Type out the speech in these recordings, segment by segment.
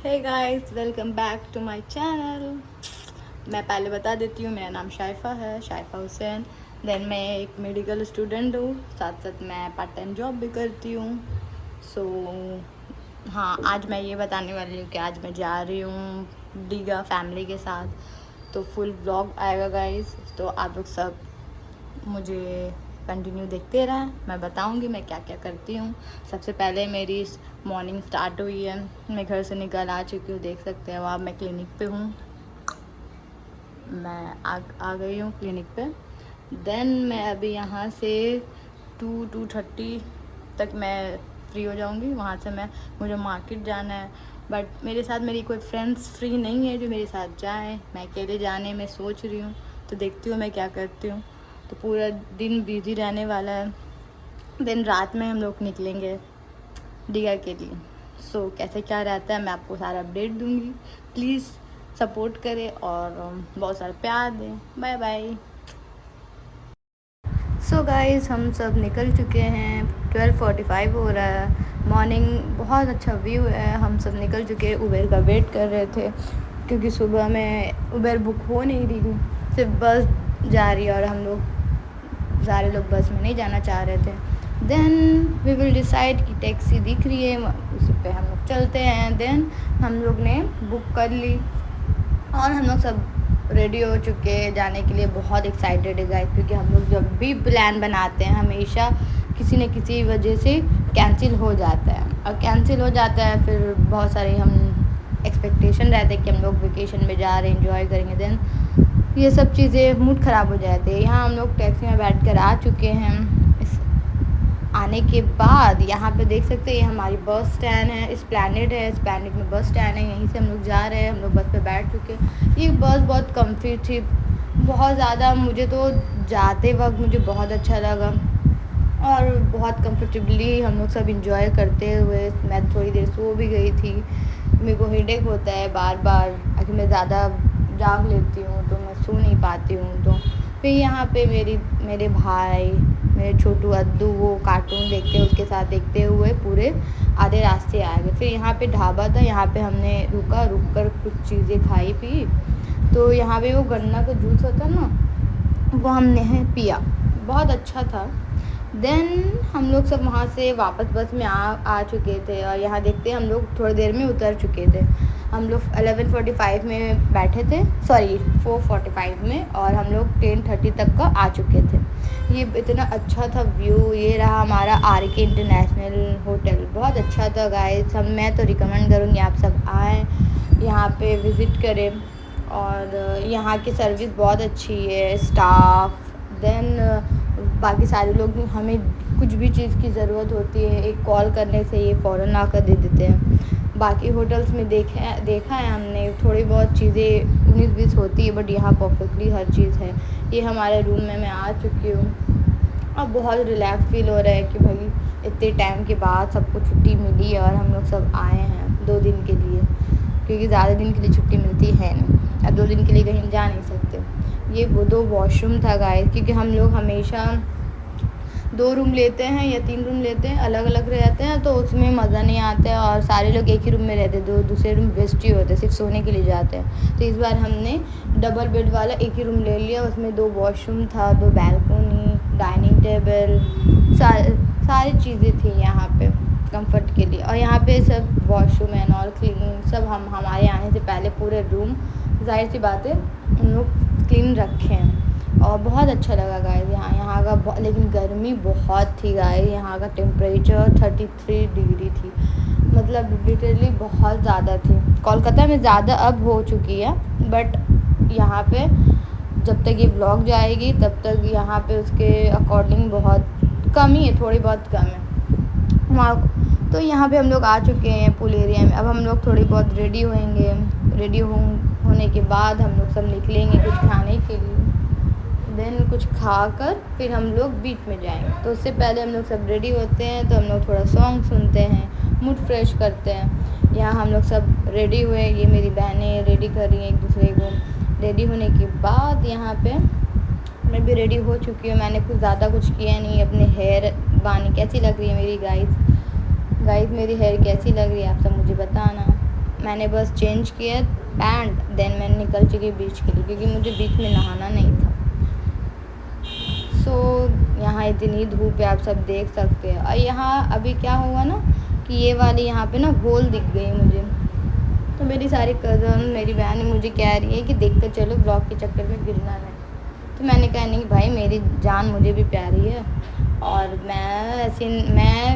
Hey guys, welcome back to my channel. मैं पहले बता देती हूँ, मेरा नाम शाइफ़ा है, शाइफ़ा हुसैन। देन मैं एक मेडिकल स्टूडेंट हूँ, साथ साथ मैं पार्ट टाइम जॉब भी करती हूँ। सो हाँ, आज मैं ये बताने वाली हूँ कि आज मैं जा रही हूँ दीघा फैमिली के साथ। तो फुल व्लॉग आएगा गाइस, तो आप लोग सब मुझे कंटिन्यू देखते रहें। मैं बताऊंगी मैं क्या क्या करती हूँ। सबसे पहले मेरी मॉर्निंग स्टार्ट हुई है, मैं घर से निकल आ चुकी हूँ, देख सकते हो आप। मैं क्लिनिक पे हूँ, मैं आ गई हूँ क्लिनिक पे। देन मैं अभी यहाँ से 2:30 तक मैं फ्री हो जाऊँगी। वहाँ से मुझे मार्केट जाना है, बट मेरे साथ मेरी कोई फ्रेंड्स फ्री नहीं है जो मेरे साथ जाएं। मैं अकेले जाने में सोच रही हूँ, तो देखती हूँ मैं क्या करती हूँ। तो पूरा दिन बिज़ी रहने वाला है। देन रात में हम लोग निकलेंगे दीघा के लिए। सो कैसे क्या रहता है मैं आपको सारा अपडेट दूँगी। प्लीज़ सपोर्ट करें और बहुत सारा प्यार दें। Bye bye. सो गाइस, हम सब निकल चुके हैं, 12:45 हो रहा है। मॉर्निंग बहुत अच्छा व्यू है। हम सब निकल चुके हैं, उबेर का वेट कर रहे थे क्योंकि सुबह में उबेर बुक हो नहीं रही थी, सिर्फ बस जा रही है और हम लोग सारे लोग बस में नहीं जाना चाह रहे थे। देन वी विल डिसाइड कि टैक्सी दिख रही है, उसी पे हम लोग चलते हैं। देन हम लोग ने बुक कर ली और हम लोग सब रेडी हो चुके हैं जाने के लिए। बहुत एक्साइटेड है गाइस, क्योंकि हम लोग जब भी प्लान बनाते हैं हमेशा किसी न किसी वजह से कैंसिल हो जाता है, और कैंसिल हो जाता है फिर बहुत सारे हम एक्सपेक्टेशन रहते हैं कि हम लोग वेकेशन में जा रहे हैं, एंजॉय करेंगे। देन ये सब चीज़ें मूड ख़राब हो जाते हैं। यहाँ हम लोग टैक्सी में बैठ कर आ चुके हैं। आने के बाद यहाँ पे देख सकते हैं, ये हमारी बस स्टैंड है, एस्प्लैनेड है। एस्प्लैनेड में बस स्टैंड है, यहीं से हम लोग जा रहे हैं। हम लोग बस पे बैठ चुके हैं। ये बस बहुत कम्फी थी, बहुत ज़्यादा। मुझे तो जाते वक्त मुझे बहुत अच्छा लगा और बहुत कंफर्टेबली हम लोग सब इंजॉय करते हुए। मैं थोड़ी देर सो भी गई थी। मेरे को हेडेक होता है बार बार, अगर मैं ज़्यादा जाग लेती हूँ तो मैं सो नहीं पाती हूँ। तो फिर यहाँ पे मेरे भाई, मेरे छोटू अद्दू, वो कार्टून देखते उसके साथ देखते हुए पूरे आधे रास्ते आ गए। फिर यहाँ पे ढाबा था, यहाँ पे हमने रुक कर कुछ चीज़ें खाई पी। तो यहाँ पे वो गन्ना का जूस होता ना, वो हमने पिया, बहुत अच्छा था। देन हम लोग सब वहाँ से वापस बस में आ चुके थे, और यहाँ देखते हम लोग थोड़ी देर में उतर चुके थे। हम लोग 11:45 में बैठे थे, सॉरी 4:45 में, और हम लोग 10:30 तक का आ चुके थे। ये इतना अच्छा था व्यू। ये रहा हमारा RK इंटरनेशनल होटल, बहुत अच्छा था गाइस। मैं तो रिकमेंड करूँगी आप सब आएँ, यहाँ पे विज़िट करें। और यहाँ की सर्विस बहुत अच्छी है, स्टाफ। देन बाकी सारे लोग हमें कुछ भी चीज़ की ज़रूरत होती है, एक कॉल करने से ये फ़ौरन ला कर दे देते हैं। बाकी होटल्स में देखा है हमने, थोड़ी बहुत चीज़ें 19-20 होती है, बट यहाँ परफेक्टली हर चीज़ है। ये हमारे रूम में मैं आ चुकी हूँ। अब बहुत रिलैक्स फील हो रहा है कि भाई इतने टाइम के बाद सबको छुट्टी मिली है और हम लोग सब आए हैं 2 दिन के लिए, क्योंकि ज़्यादा दिन के लिए छुट्टी मिलती है नहीं। अब 2 दिन के लिए कहीं जा नहीं सकते। ये वो 2 वॉशरूम था गाइस, क्योंकि हम लोग हमेशा 2 रूम लेते हैं या 3 रूम लेते हैं, अलग अलग रहते हैं, तो उसमें मज़ा नहीं आता है। और सारे लोग एक ही रूम में रहते हैं, दूसरे रूम वेस्ट ही होते हैं, सिर्फ सोने के लिए जाते हैं। तो इस बार हमने डबल बेड वाला एक ही रूम ले लिया। उसमें 2 वॉशरूम था, 2 बैल्कोनी, डाइनिंग टेबल, सारी चीज़ें थी यहाँ पे कंफर्ट के लिए। और यहाँ पे सब वॉशरूम एंड ऑल क्लीन, सब हमारे आने से पहले पूरे रूम, जाहिर सी बात है, हम लोग क्लीन रखे हैं। और बहुत अच्छा लगा गाइस यहाँ का। लेकिन गर्मी बहुत थी गाइस, यहाँ का टेम्परेचर 33 डिग्री थी, मतलब लिटरली बहुत ज़्यादा थी। कोलकाता में ज़्यादा अब हो चुकी है, बट यहाँ पे जब तक ये ब्लॉग जाएगी तब तक यहाँ पे उसके अकॉर्डिंग बहुत कम ही है, थोड़ी बहुत कम है वहाँ। तो यहाँ पे हम लोग आ चुके हैं पूल एरिया में। अब हम लोग थोड़ी बहुत रेडी होएंगे। रेडी होने के बाद हम लोग सब निकलेंगे कुछ खाने के लिए। देन कुछ खाकर फिर हम लोग बीच में जाएंगे। तो उससे पहले हम लोग सब रेडी होते हैं, तो हम लोग थोड़ा सॉन्ग सुनते हैं, मूड फ्रेश करते हैं। यहाँ हम लोग सब रेडी हुए, ये मेरी बहनें रेडी कर रही हैं एक दूसरे को। रेडी होने के बाद यहाँ पे मैं भी रेडी हो चुकी हूँ। मैंने कुछ ज़्यादा कुछ किया नहीं। अपने हेयर कैसी लग रही है मेरी गाइस, मेरी हेयर कैसी लग रही है आप सब मुझे बताना। मैंने बस चेंज किया पैंट, देन मैं निकल चुकी बीच के लिए, क्योंकि मुझे बीच में नहाना नहीं था। यहाँ इतनी धूप है, आप सब देख सकते हैं। और यहाँ अभी क्या हुआ ना कि ये वाली यहाँ पे ना होल दिख गई मुझे, तो मेरी सारी कज़न, मेरी बहन मुझे कह रही है कि देख कर चलो, ब्लॉग के चक्कर में गिरना नहीं। तो मैंने कहा नहीं भाई, मेरी जान मुझे भी प्यारी है, और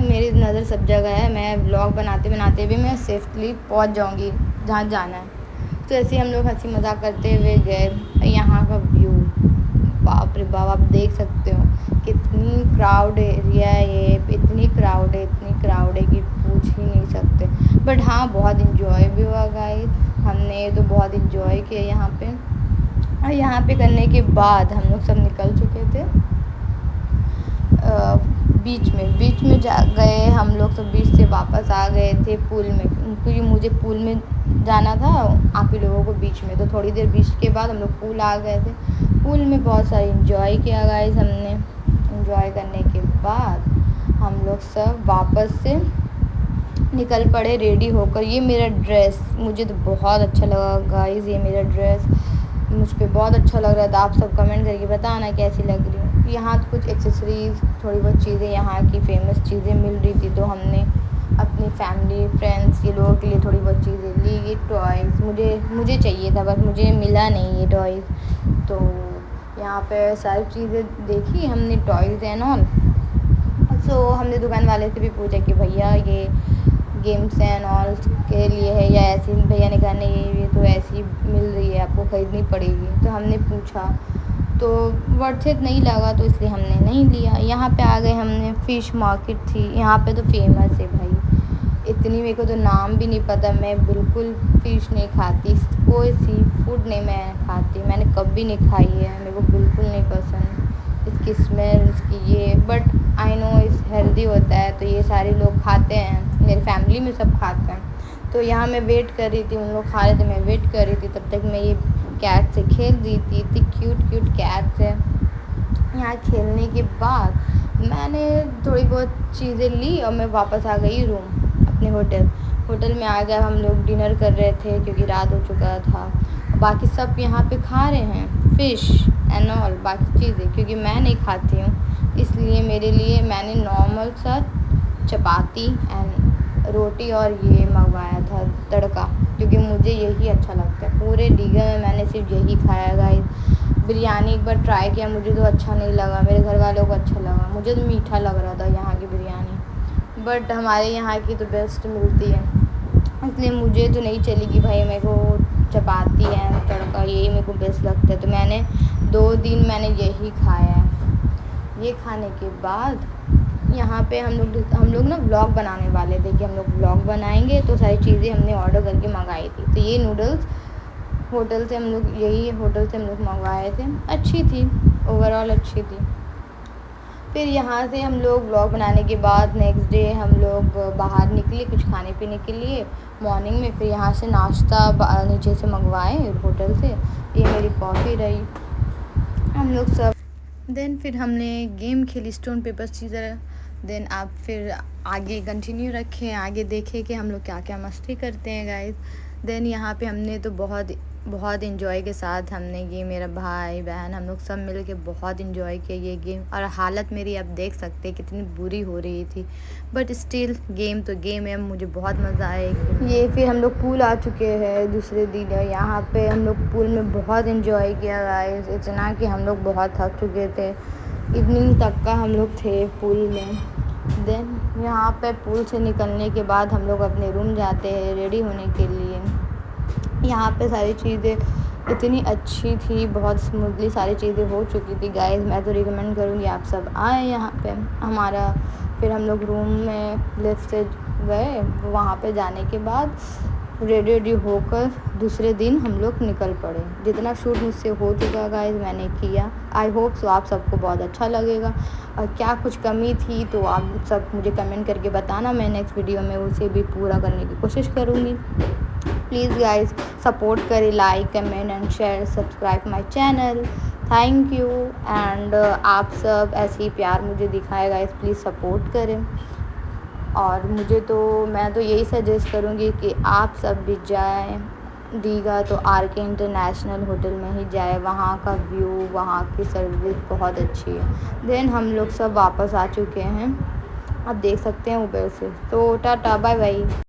मेरी नज़र सब जगह है। मैं ब्लॉग बनाते बनाते भी मैं सेफ्टली पहुंच जाऊंगी जहाँ जाना है। तो ऐसे हम लोग हंसी मजाक करते हुए गए। यहाँ का व्यू, बाप रे बाप, आप देख सकते हो कितनी क्राउड एरिया है ये, इतनी क्राउड है कि पूछ ही नहीं सकते। बट हाँ, बहुत इन्जॉय भी हुआ गाइस, हमने तो बहुत इन्जॉय किया यहाँ पे। और यहाँ पे करने के बाद हम लोग सब निकल चुके थे बीच में जा गए हम लोग सब। बीच से वापस आ गए थे पूल में, क्योंकि मुझे पूल में जाना था, आप ही लोगों को बीच में। तो थोड़ी देर बीच के बाद हम लोग पूल आ गए थे। पूल में बहुत सारा इंजॉय किया गाइस हमने। इंजॉय करने के बाद हम लोग सब वापस से निकल पड़े रेडी होकर। ये मेरा ड्रेस मुझे तो बहुत अच्छा लगा गाइस, ये मेरा ड्रेस मुझ पर बहुत अच्छा लग रहा था। आप सब कमेंट करके बताना कैसी लग रही है। यहाँ तो कुछ एक्सेसरीज़, थोड़ी बहुत चीज़ें यहाँ की फेमस चीज़ें मिल रही थी, तो हमने अपनी फैमिली फ्रेंड्स के लोगों के लिए थोड़ी बहुत चीज़ें ली। ये टॉयज़ मुझे चाहिए था, बट मुझे मिला नहीं ये टॉयज़। तो यहाँ पे सारी चीज़ें देखी हमने, टॉयज़ एंड ऑल। सो हमने दुकान वाले से भी पूछा कि भैया ये गेम्स एंड ऑल के लिए है या ऐसी। भैया ने कहा नहीं, ये तो ऐसी मिल रही है, आपको ख़रीदनी पड़ेगी। तो हमने पूछा तो वर्थ इट नहीं लगा, तो इसलिए हमने नहीं लिया। यहाँ पे आ गए हमने, फ़िश मार्केट थी यहाँ पे, तो फेमस है भाई। इतनी मेरे को तो नाम भी नहीं पता, मैं बिल्कुल फ़िश नहीं खाती, कोई सी फूड नहीं मैं खाती, मैंने कभी नहीं खाई है, मेरे को बिल्कुल नहीं पसंद इसकी स्मेल, इसकी ये। बट आई नो इस हेल्दी होता है, तो ये सारे लोग खाते हैं, मेरी फैमिली में सब खाते हैं। तो यहाँ मैं वेट कर रही थी, उन लोग खा रहे थे, मैं वेट कर रही थी, तब तक मैं ये कैट से खेल रही थी। इतनी क्यूट कैट है। यहाँ खेलने के बाद मैंने थोड़ी बहुत चीज़ें ली और मैं वापस आ गई रूम अपने होटल में आ गया। हम लोग डिनर कर रहे थे क्योंकि रात हो चुका था। बाकी सब यहाँ पे खा रहे हैं फ़िश एंड ऑल बाकी चीज़ें, क्योंकि मैं नहीं खाती हूँ, इसलिए मेरे लिए मैंने नॉर्मल सा चपाती एंड रोटी और ये मंगवाया था तड़का, क्योंकि मुझे यही अच्छा लगता है। पूरे डिगर में मैंने सिर्फ यही खाया गाइस। बिरयानी एक बार ट्राई किया, मुझे तो अच्छा नहीं लगा, मेरे घर वालों को अच्छा लगा, मुझे तो मीठा लग रहा था यहाँ की बिरयानी। बट हमारे यहाँ की तो बेस्ट मिलती है, इसलिए मुझे तो नहीं चलेगी भाई, मेरे को चपाती है तड़का यही मेरे को बेस्ट लगता है। तो मैंने 2 दिन मैंने यही खाया है। ये खाने के बाद यहाँ पे हम लोग ना व्लॉग बनाने वाले थे कि हम लोग व्लॉग बनाएंगे, तो सारी चीज़ें हमने ऑर्डर करके मंगाई थी। तो ये नूडल्स होटल से हम लोग मंगवाए थे, अच्छी थी, ओवरऑल अच्छी थी। फिर यहाँ से हम लोग व्लॉग बनाने के बाद नेक्स्ट डे हम लोग बाहर निकले कुछ खाने पीने के लिए मॉर्निंग में। फिर यहाँ से नाश्ता नीचे से मंगवाए होटल से। ये मेरी कॉफ़ी रही, हम लोग सब। देन फिर हमने गेम खेली स्टोन पेपर सीज़र। देन आप फिर आगे कंटिन्यू रखें, आगे देखें कि हम लोग क्या क्या मस्ती करते हैं गाइस। देन यहाँ पे हमने तो बहुत इन्जॉय के साथ हमने ये मेरा भाई बहन हम लोग सब मिल के बहुत इन्जॉय किया ये गेम। और हालत मेरी आप देख सकते हैं कितनी बुरी हो रही थी, बट स्टिल गेम तो गेम है, मुझे बहुत मज़ा आया। ये फिर हम लोग पूल आ चुके हैं दूसरे दिन। यहाँ पे हम लोग पूल में बहुत इन्जॉय किया गाइस, इतना कि हम लोग बहुत थक चुके थे, इवनिंग तक का हम लोग थे पूल में। देन यहाँ पे पूल से निकलने के बाद हम लोग अपने रूम जाते हैं रेडी होने के लिए। यहाँ पे सारी चीज़ें इतनी अच्छी थी, बहुत स्मूथली सारी चीज़ें हो चुकी थी गाइस। मैं तो रिकमेंड करूँगी आप सब आए यहाँ पे हमारा। फिर हम लोग रूम में लिफ्ट से गए, वहाँ पे जाने के बाद रेडी होकर दूसरे दिन हम लोग निकल पड़े। जितना शूट मुझसे हो चुका गाइस मैंने किया। आई होप सो आप सबको बहुत अच्छा लगेगा। और क्या कुछ कमी थी तो आप सब मुझे कमेंट करके बताना, मैं नेक्स्ट वीडियो में उसे भी पूरा करने की कोशिश करूँगी। प्लीज़ गाइस सपोर्ट करें, like comment and share, subscribe my channel. Thank you. And आप सब ऐसे ही प्यार मुझे दिखाए गाइस, प्लीज़ सपोर्ट करें। और मैं तो यही सजेस्ट करूँगी कि आप सब भी जाएँ दीघा, तो आर के इंटरनेशनल होटल में ही जाए। वहाँ का व्यू, वहाँ की सर्विस बहुत अच्छी है। देन हम लोग सब वापस आ चुके हैं, आप देख सकते हैं उबर से। तो टाटा बाय बाय।